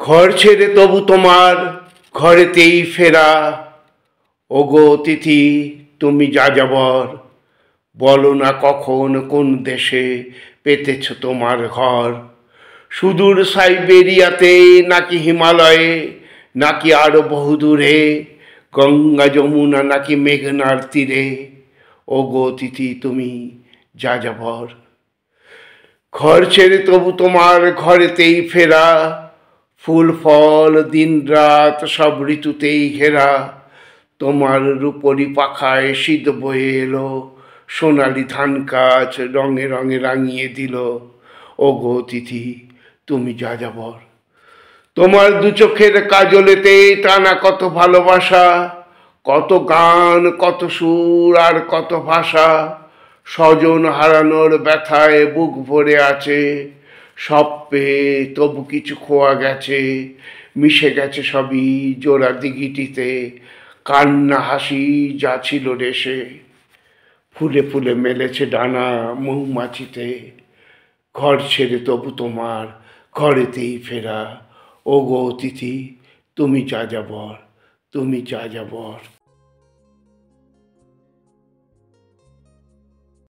ঘর ছেড়ে তবু তোমার ঘরেতেই ফেরা। ওগো অতিথি তুমি যাযাবর, বলো না কখন কোন দেশে পেতেছ তোমার ঘর। সুদূর সাইবেরিয়াতে নাকি হিমালয়ে, নাকি আরো বহুদূরে গঙ্গা যমুনা নাকি মেঘনার তীরে। ওগো অতিথি তুমি যাযাবর, ঘর ছেড়ে তবু তোমার ঘরেতেই ফেরা। ফুল ফল দিন রাত সব ঋতুতেই ঘেরা। তোমার রূপরি পাখায় শীত বয়ে এলো, সোনালি ধান গাছ রঙে রঙে রাঙিয়ে দিল। ওগো অতিথি তুমি যাযাবর, তোমার দু চোখের কাজলেতে টানা কত ভালোবাসা, কত গান কত সুর আর কত ভাষা। স্বজন হারানোর ব্যথায় বুক ভরে আছে, সব পেয়ে তবু কিছু খোয়া গেছে। মিশে গেছে সবই জোড়া দিঘিটিতে, কান্না হাসি যা ছিল রেশে। ফুলে ফুলে মেলেছে ডানা মৌমাছিতে, ঘর ছেড়ে তবু তোমার ঘরেতেই ফেরা। ওগো অতিথি তুমি যাযাবর, তুমি যাযাবর।